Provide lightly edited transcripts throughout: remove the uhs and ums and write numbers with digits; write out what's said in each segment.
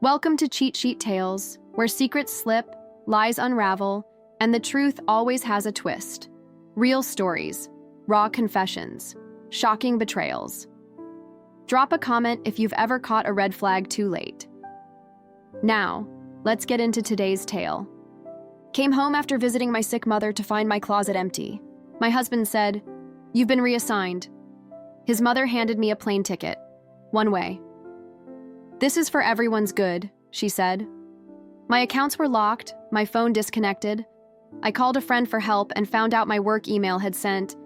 Welcome to Cheat Sheet Tales, where secrets slip, lies unravel, and the truth always has a twist. Real stories, raw confessions, shocking betrayals. Drop a comment if you've ever caught a red flag too late. Now, let's get into today's tale. Came home after visiting my sick mother to find my closet empty. My husband said, "You've been reassigned." His mother handed me a plane ticket. One way. "This is for everyone's good," she said. My accounts were locked, my phone disconnected. I called a friend for help and found out my work email had sent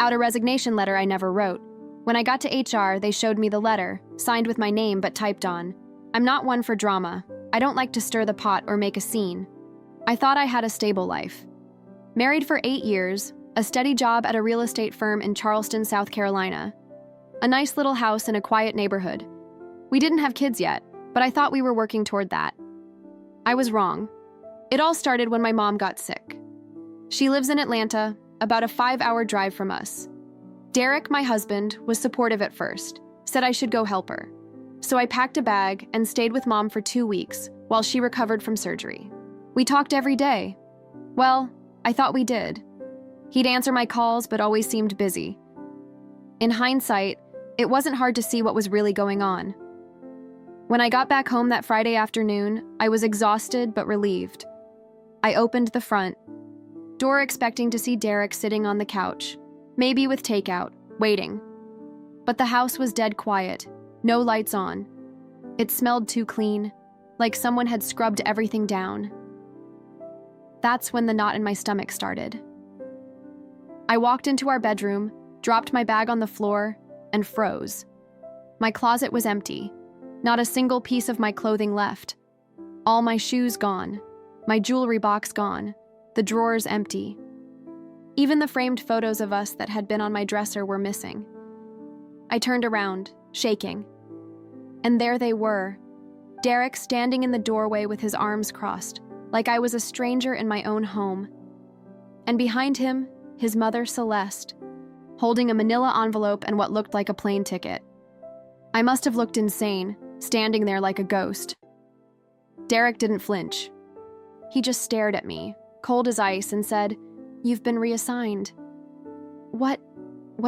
out a resignation letter I never wrote. When I got to HR, they showed me the letter, signed with my name but typed on. I'm not one for drama. I don't like to stir the pot or make a scene. I thought I had a stable life. Married for 8 years, a steady job at a real estate firm in Charleston, South Carolina. A nice little house in a quiet neighborhood. We didn't have kids yet, but I thought we were working toward that. I was wrong. It all started when my mom got sick. She lives in Atlanta, about a 5-hour drive from us. Derek, my husband, was supportive at first, said I should go help her. So I packed a bag and stayed with Mom for 2 weeks while she recovered from surgery. We talked every day. Well, I thought we did. He'd answer my calls but always seemed busy. In hindsight, it wasn't hard to see what was really going on. When I got back home that Friday afternoon, I was exhausted but relieved. I opened the front door expecting to see Derek sitting on the couch, maybe with takeout, waiting. But the house was dead quiet, no lights on. It smelled too clean, like someone had scrubbed everything down. That's when the knot in my stomach started. I walked into our bedroom, dropped my bag on the floor, and froze. My closet was empty. Not a single piece of my clothing left. All my shoes gone. My jewelry box gone. The drawers empty. Even the framed photos of us that had been on my dresser were missing. I turned around, shaking. And there they were. Derek standing in the doorway with his arms crossed, like I was a stranger in my own home. And behind him, his mother Celeste, holding a manila envelope and what looked like a plane ticket. I must have looked insane, standing there like a ghost. Derek didn't flinch. He just stared at me, cold as ice, and said, "You've been reassigned." What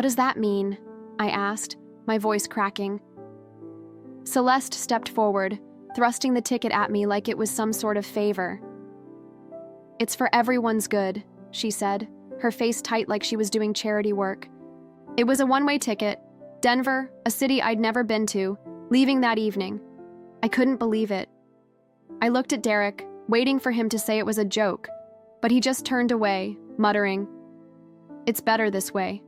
does that mean?" I asked, my voice cracking. Celeste stepped forward, thrusting the ticket at me like it was some sort of favor. "It's for everyone's good," she said, her face tight like she was doing charity work. It was a one-way ticket. Denver, a city I'd never been to, leaving that evening. I couldn't believe it. I looked at Derek, waiting for him to say it was a joke, but he just turned away, muttering, "It's better this way."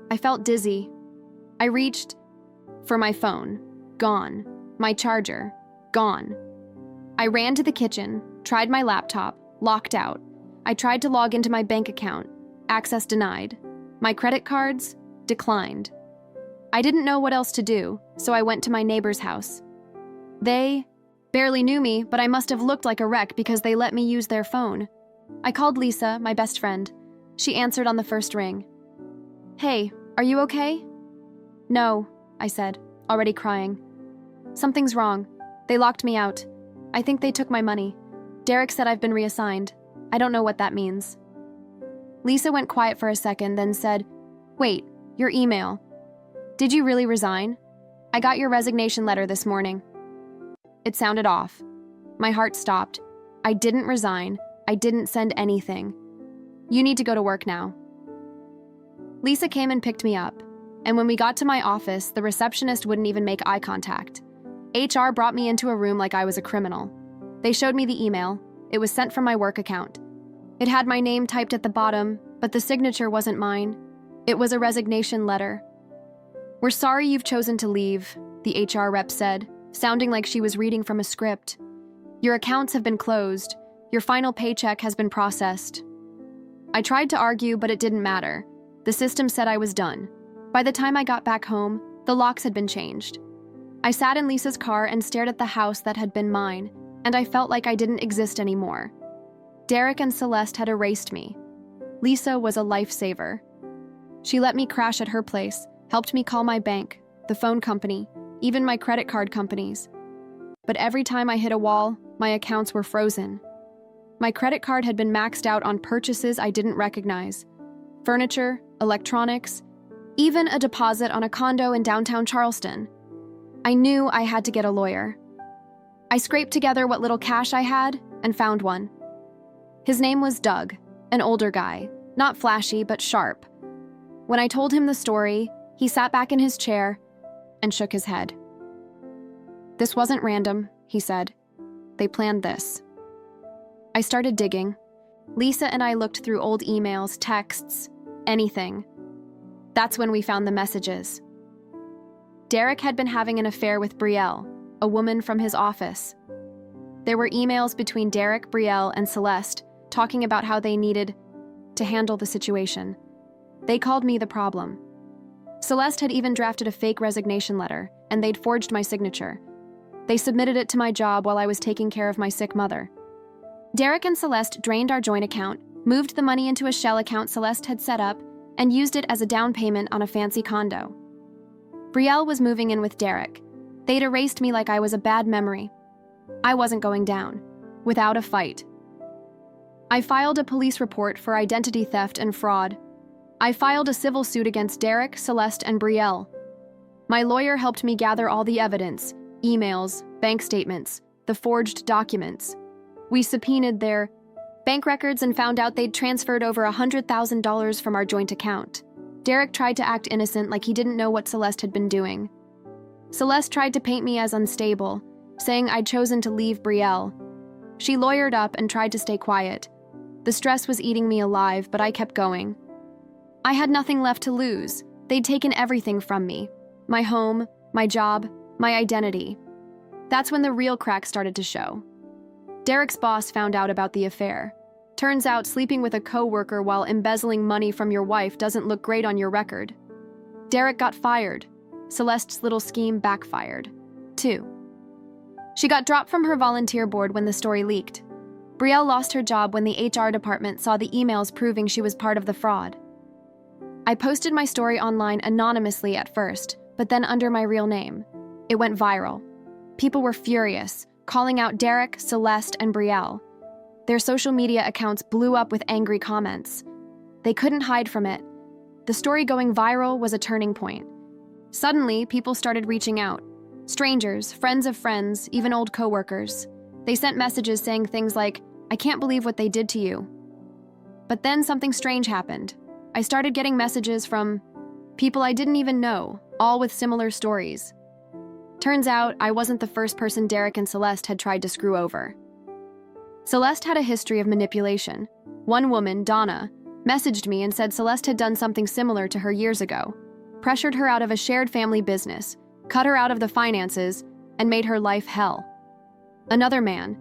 I felt dizzy. I reached for my phone. Gone. My charger. Gone. I ran to the kitchen, tried my laptop, locked out. I tried to log into my bank account. Access denied. My credit cards declined. I didn't know what else to do, so I went to my neighbor's house. They barely knew me, but I must have looked like a wreck because they let me use their phone. I called Lisa, my best friend. She answered on the first ring. "Hey, are you okay?" "No," I said, already crying. "Something's wrong. They locked me out. I think they took my money. Derek said I've been reassigned. I don't know what that means." Lisa went quiet for a second, then said, "Wait, your email. Did you really resign? I got your resignation letter this morning." It sounded off. My heart stopped. I didn't resign. I didn't send anything. "You need to go to work now." Lisa came and picked me up, and when we got to my office, the receptionist wouldn't even make eye contact. HR brought me into a room like I was a criminal. They showed me the email. It was sent from my work account. It had my name typed at the bottom, but the signature wasn't mine. It was a resignation letter. "We're sorry you've chosen to leave," the HR rep said, sounding like she was reading from a script. "Your accounts have been closed. Your final paycheck has been processed." I tried to argue, but it didn't matter. The system said I was done. By the time I got back home, the locks had been changed. I sat in Lisa's car and stared at the house that had been mine, and I felt like I didn't exist anymore. Derek and Celeste had erased me. Lisa was a lifesaver. She let me crash at her place, helped me call my bank, the phone company, even my credit card companies. but every time I hit a wall, my accounts were frozen. My credit card had been maxed out on purchases I didn't recognize. Furniture, electronics, even a deposit on a condo in downtown Charleston. I knew I had to get a lawyer. I scraped together what little cash I had and found one. His name was Doug, an older guy, not flashy but sharp. When I told him the story, he sat back in his chair and shook his head. "This wasn't random," he said. "They planned this." I started digging. Lisa and I looked through old emails, texts, anything. That's when we found the messages. Derek had been having an affair with Brielle, a woman from his office. There were emails between Derek, Brielle, and Celeste talking about how they needed to handle the situation. They called me the problem. Celeste had even drafted a fake resignation letter, and they'd forged my signature. They submitted it to my job while I was taking care of my sick mother. Derek and Celeste drained our joint account, moved the money into a shell account Celeste had set up, and used it as a down payment on a fancy condo. Brielle was moving in with Derek. They'd erased me like I was a bad memory. I wasn't going down, without a fight. I filed a police report for identity theft and fraud. I filed a civil suit against Derek, Celeste, and Brielle. My lawyer helped me gather all the evidence, emails, bank statements, the forged documents. We subpoenaed their bank records and found out they'd transferred over $100,000 from our joint account. Derek tried to act innocent, like he didn't know what Celeste had been doing. Celeste tried to paint me as unstable, saying I'd chosen to leave Brielle. She lawyered up and tried to stay quiet. The stress was eating me alive, but I kept going. I had nothing left to lose. They'd taken everything from me. My home, my job, my identity. That's when the real cracks started to show. Derek's boss found out about the affair. Turns out sleeping with a coworker while embezzling money from your wife doesn't look great on your record. Derek got fired. Celeste's little scheme backfired. 2. She got dropped from her volunteer board when the story leaked. Brielle lost her job when the HR department saw the emails proving she was part of the fraud. I posted my story online anonymously at first, but then under my real name. It went viral. People were furious, calling out Derek, Celeste, and Brielle. Their social media accounts blew up with angry comments. They couldn't hide from it. The story going viral was a turning point. Suddenly, people started reaching out. Strangers, friends of friends, even old coworkers. They sent messages saying things like, "I can't believe what they did to you." But then something strange happened. I started getting messages from people I didn't even know, all with similar stories. Turns out, I wasn't the first person Derek and Celeste had tried to screw over. Celeste had a history of manipulation. One woman, Donna, messaged me and said Celeste had done something similar to her years ago, pressured her out of a shared family business, cut her out of the finances, and made her life hell. Another man,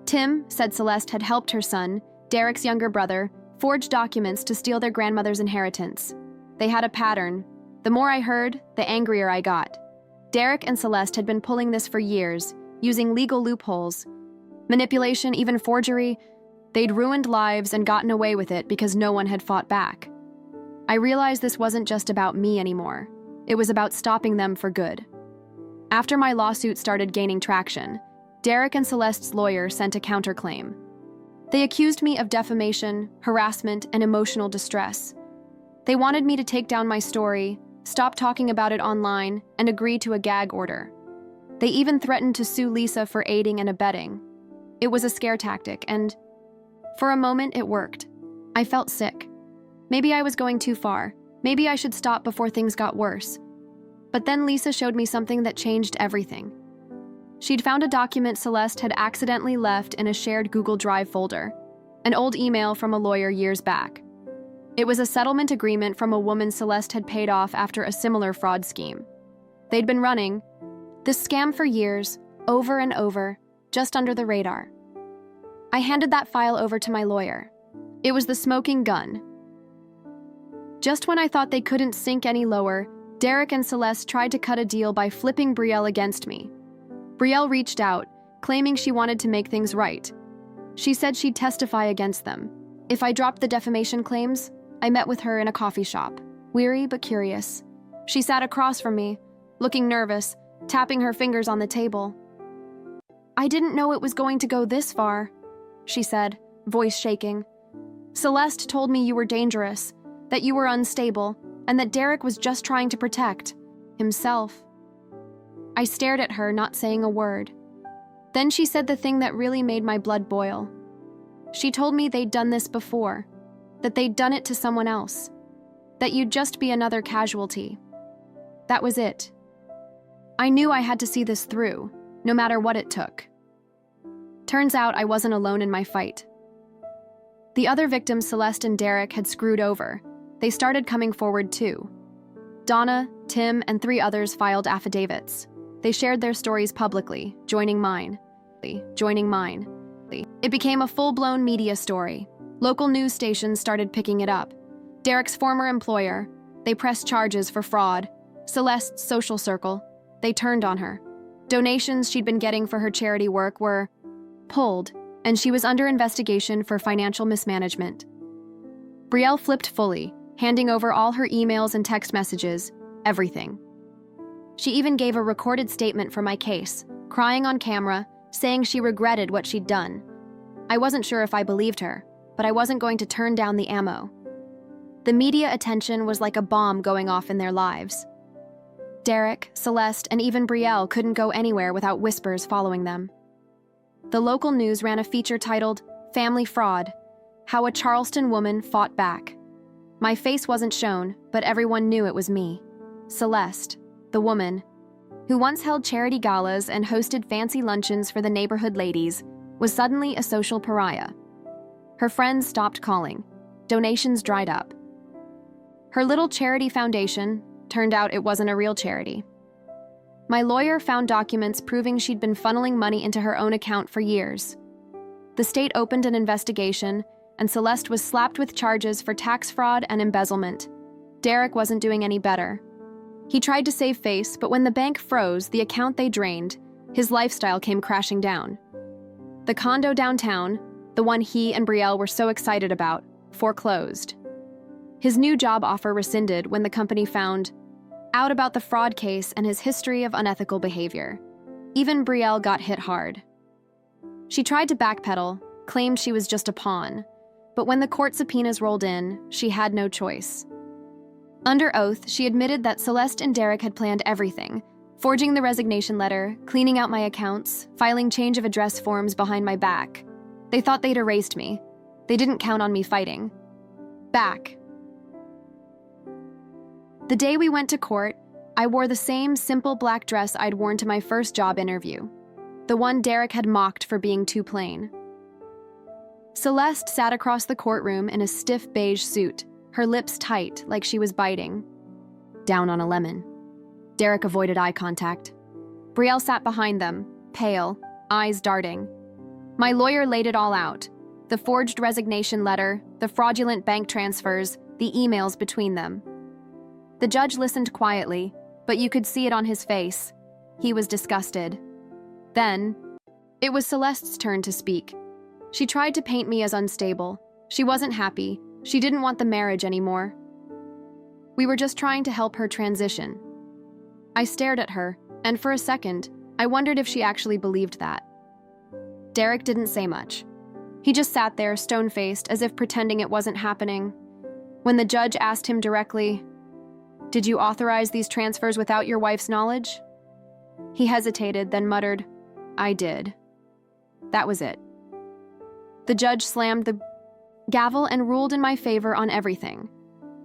Tim, said Celeste had helped her son, Derek's younger brother, forge documents to steal their grandmother's inheritance. They had a pattern. The more I heard, the angrier I got. Derek and Celeste had been pulling this for years, using legal loopholes. Manipulation, even forgery. They'd ruined lives and gotten away with it because no one had fought back. I realized this wasn't just about me anymore. It was about stopping them for good. After my lawsuit started gaining traction, Derek and Celeste's lawyer sent a counterclaim. They accused me of defamation, harassment, and emotional distress. They wanted me to take down my story, stop talking about it online, and agree to a gag order. They even threatened to sue Lisa for aiding and abetting. It was a scare tactic, and for a moment it worked. I felt sick. Maybe I was going too far. Maybe I should stop before things got worse. But then Lisa showed me something that changed everything. She'd found a document Celeste had accidentally left in a shared Google Drive folder, an old email from a lawyer years back. It was a settlement agreement from a woman Celeste had paid off after a similar fraud scheme. They'd been running this scam for years, over and over, just under the radar. I handed that file over to my lawyer. It was the smoking gun. Just when I thought they couldn't sink any lower, Derek and Celeste tried to cut a deal by flipping Brielle against me. Brielle reached out, claiming she wanted to make things right. She said she'd testify against them. If I dropped the defamation claims, I met with her in a coffee shop, weary but curious. She sat across from me, looking nervous, tapping her fingers on the table. I didn't know it was going to go this far, she said, voice shaking. Celeste told me you were dangerous, that you were unstable, and that Derek was just trying to protect himself. I stared at her, not saying a word. Then she said the thing that really made my blood boil. She told me they'd done this before, that they'd done it to someone else, that you'd just be another casualty. That was it. I knew I had to see this through, no matter what it took. Turns out I wasn't alone in my fight. The other victims Celeste and Derek had screwed over. They started coming forward too. Donna, Tim, and 3 others filed affidavits. They shared their stories publicly, joining mine. It became a full-blown media story. Local news stations started picking it up. Derek's former employer, they pressed charges for fraud. Celeste's social circle, they turned on her. Donations she'd been getting for her charity work were pulled, and she was under investigation for financial mismanagement. Brielle flipped fully, handing over all her emails and text messages, everything. She even gave a recorded statement for my case, crying on camera, saying she regretted what she'd done. I wasn't sure if I believed her, but I wasn't going to turn down the ammo. The media attention was like a bomb going off in their lives. Derek, Celeste, and even Brielle couldn't go anywhere without whispers following them. The local news ran a feature titled, "Family Fraud: How a Charleston Woman Fought Back." My face wasn't shown, but everyone knew it was me. Celeste, the woman, who once held charity galas and hosted fancy luncheons for the neighborhood ladies, was suddenly a social pariah. Her friends stopped calling. Donations dried up. Her little charity foundation, turned out it wasn't a real charity. My lawyer found documents proving she'd been funneling money into her own account for years. The state opened an investigation, and Celeste was slapped with charges for tax fraud and embezzlement. Derek wasn't doing any better. He tried to save face, but when the bank froze the account they drained, his lifestyle came crashing down. The condo downtown, the one he and Brielle were so excited about, foreclosed. His new job offer rescinded when the company found out about the fraud case and his history of unethical behavior. Even Brielle got hit hard. She tried to backpedal, claimed she was just a pawn, but when the court subpoenas rolled in, she had no choice. Under oath, she admitted that Celeste and Derek had planned everything, forging the resignation letter, cleaning out my accounts, filing change of address forms behind my back. They thought they'd erased me. They didn't count on me fighting back. The day we went to court, I wore the same simple black dress I'd worn to my first job interview, the one Derek had mocked for being too plain. Celeste sat across the courtroom in a stiff beige suit, her lips tight like she was biting down on a lemon. Derek avoided eye contact. Brielle sat behind them, pale, eyes darting. My lawyer laid it all out: the forged resignation letter, the fraudulent bank transfers, the emails between them. The judge listened quietly, but you could see it on his face. He was disgusted. Then, it was Celeste's turn to speak. She tried to paint me as unstable. She wasn't happy. She didn't want the marriage anymore. We were just trying to help her transition. I stared at her, and for a second, I wondered if she actually believed that. Derek didn't say much. He just sat there, stone-faced, as if pretending it wasn't happening. When the judge asked him directly, "Did you authorize these transfers without your wife's knowledge?" He hesitated, then muttered, "I did." That was it. The judge slammed the gavel and ruled in my favor on everything.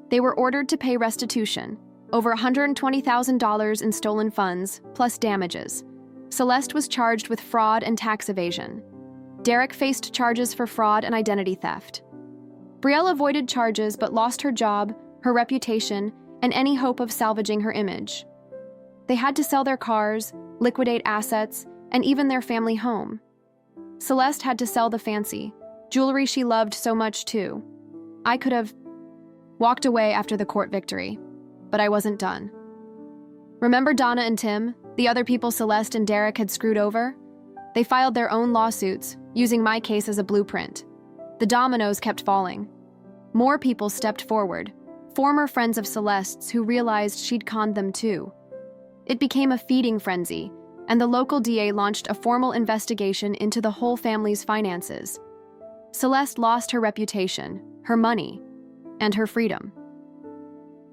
They were ordered to pay restitution, over $120,000 in stolen funds, plus damages. Celeste was charged with fraud and tax evasion. Derek faced charges for fraud and identity theft. Brielle avoided charges but lost her job, her reputation, and any hope of salvaging her image. They had to sell their cars, liquidate assets, and even their family home. Celeste had to sell the fancy jewelry she loved so much too. I could have walked away after the court victory, but I wasn't done. Remember Donna and Tim, the other people Celeste and Derek had screwed over? They filed their own lawsuits, using my case as a blueprint. The dominoes kept falling. More people stepped forward, former friends of Celeste's who realized she'd conned them too. It became a feeding frenzy. and the local DA launched a formal investigation into the whole family's finances. Celeste lost her reputation, her money, and her freedom.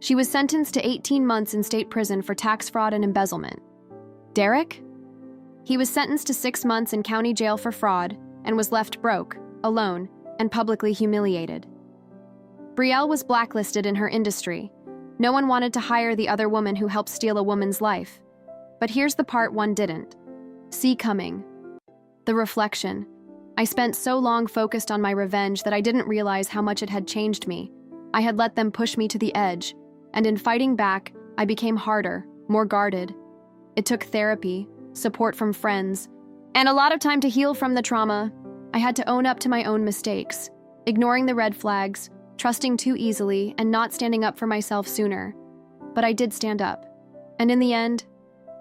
She was sentenced to 18 months in state prison for tax fraud and embezzlement. Derek? He was sentenced to 6 months in county jail for fraud and was left broke, alone, and publicly humiliated. Brielle was blacklisted in her industry. No one wanted to hire the other woman who helped steal a woman's life. But here's the part one didn't see coming. The reflection. I spent so long focused on my revenge that I didn't realize how much it had changed me. I had let them push me to the edge, and in fighting back, I became harder, more guarded. It took therapy, support from friends, and a lot of time to heal from the trauma. I had to own up to my own mistakes, ignoring the red flags, trusting too easily, and not standing up for myself sooner. But I did stand up. And in the end,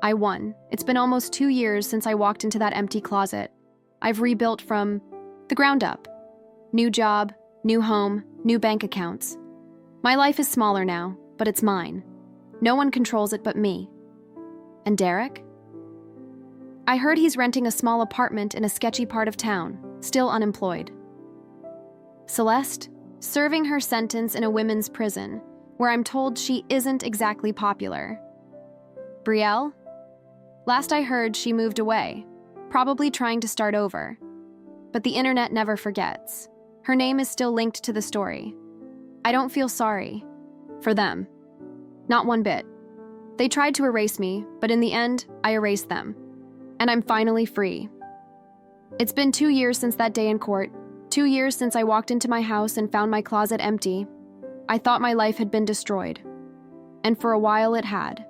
I won. It's been almost 2 years since I walked into that empty closet. I've rebuilt from the ground up. New job, new home, new bank accounts. My life is smaller now, but it's mine. No one controls it but me. And Derek? I heard he's renting a small apartment in a sketchy part of town, still unemployed. Celeste? Serving her sentence in a women's prison, where I'm told she isn't exactly popular. Brielle? Last I heard, she moved away, probably trying to start over. But the internet never forgets. Her name is still linked to the story. I don't feel sorry. For them. Not one bit. They tried to erase me, but in the end, I erased them. And I'm finally free. It's been 2 years since that day in court. 2 years since I walked into my house and found my closet empty. I thought my life had been destroyed. And for a while it had.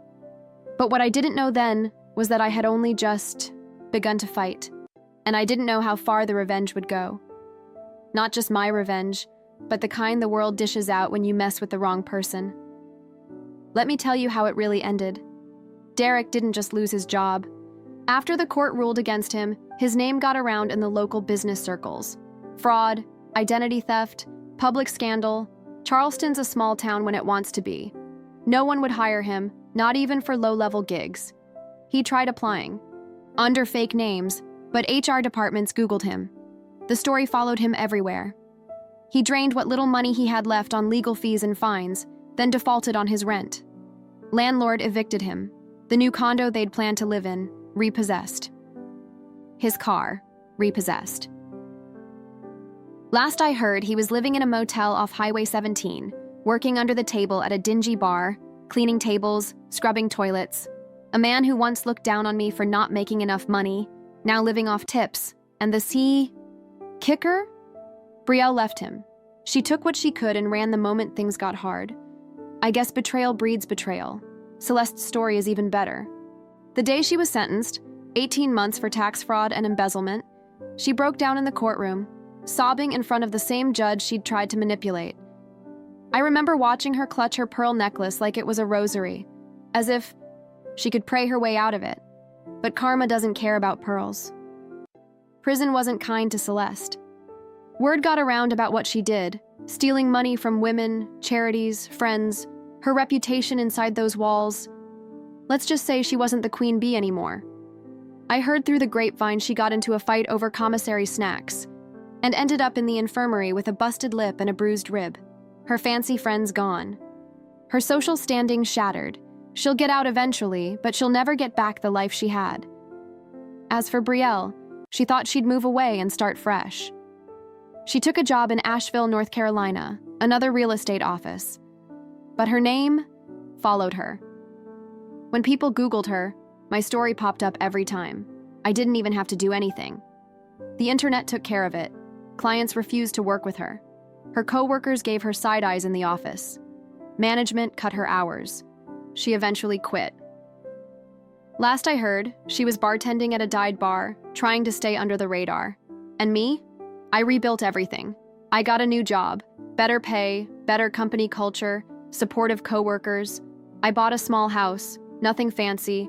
But what I didn't know then was that I had only just begun to fight. And I didn't know how far the revenge would go. Not just my revenge, but the kind the world dishes out when you mess with the wrong person. Let me tell you how it really ended. Derek didn't just lose his job. After the court ruled against him, his name got around in the local business circles. Fraud, identity theft, public scandal. Charleston's a small town when it wants to be. No one would hire him, not even for low-level gigs. He tried applying, under fake names, but HR departments Googled him. The story followed him everywhere. He drained what little money he had left on legal fees and fines, then defaulted on his rent. Landlord evicted him. The new condo they'd planned to live in, repossessed. His car, repossessed. Last I heard, he was living in a motel off Highway 17, working under the table at a dingy bar, cleaning tables, scrubbing toilets. A man who once looked down on me for not making enough money, now living off tips. And the kicker? Brielle left him. She took what she could and ran the moment things got hard. I guess betrayal breeds betrayal. Celeste's story is even better. The day she was sentenced, 18 months for tax fraud and embezzlement, she broke down in the courtroom, sobbing in front of the same judge she'd tried to manipulate. I remember watching her clutch her pearl necklace like it was a rosary, as if she could pray her way out of it. But karma doesn't care about pearls. Prison wasn't kind to Celeste. Word got around about what she did, stealing money from women, charities, friends, her reputation inside those walls. Let's just say she wasn't the queen bee anymore. I heard through the grapevine she got into a fight over commissary snacks and ended up in the infirmary with a busted lip and a bruised rib. Her fancy friends gone. Her social standing shattered. She'll get out eventually, but she'll never get back the life she had. As for Brielle, she thought she'd move away and start fresh. She took a job in Asheville, North Carolina, another real estate office. But her name followed her. When people Googled her, my story popped up every time. I didn't even have to do anything. The internet took care of it. Clients refused to work with her. Her coworkers gave her side eyes in the office. Management cut her hours. She eventually quit. Last I heard, she was bartending at a dive bar, trying to stay under the radar. And me? I rebuilt everything. I got a new job, better pay, better company culture, supportive coworkers. I bought a small house, nothing fancy.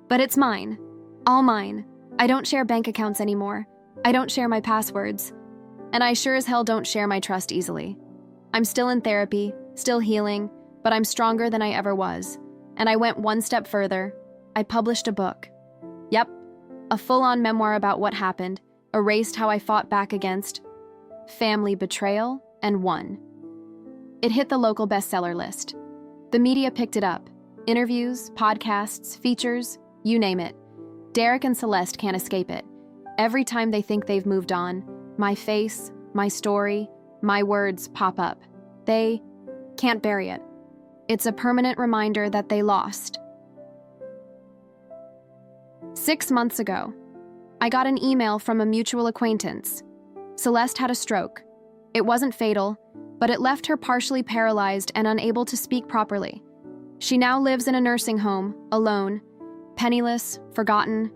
But it's mine. All mine. I don't share bank accounts anymore. I don't share my passwords. And I sure as hell don't share my trust easily. I'm still in therapy, still healing, but I'm stronger than I ever was. And I went one step further. I published a book. Yep, a full-on memoir about what happened, erased how I fought back against family betrayal and won. It hit the local bestseller list. The media picked it up. Interviews, podcasts, features, you name it. Derek and Celeste can't escape it. Every time they think they've moved on, my face, my story, my words pop up. They can't bury it. It's a permanent reminder that they lost. 6 months ago, I got an email from a mutual acquaintance. Celeste had a stroke. It wasn't fatal, but it left her partially paralyzed and unable to speak properly. She now lives in a nursing home, alone, penniless, forgotten.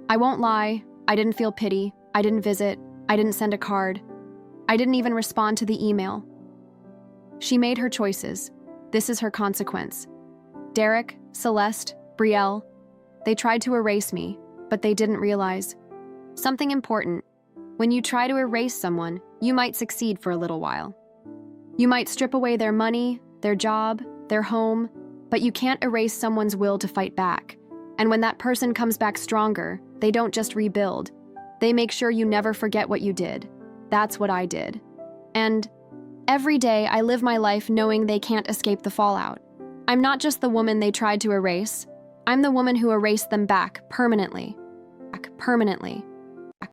I won't lie, I didn't feel pity, I didn't visit, I didn't send a card. I didn't even respond to the email. She made her choices. This is her consequence. Derek, Celeste, Brielle, they tried to erase me, but they didn't realize something important. When you try to erase someone, you might succeed for a little while. You might strip away their money, their job, their home, but you can't erase someone's will to fight back. And when that person comes back stronger, they don't just rebuild. They make sure you never forget what you did. That's what I did. And every day I live my life knowing they can't escape the fallout. I'm not just the woman they tried to erase. I'm the woman who erased them back permanently.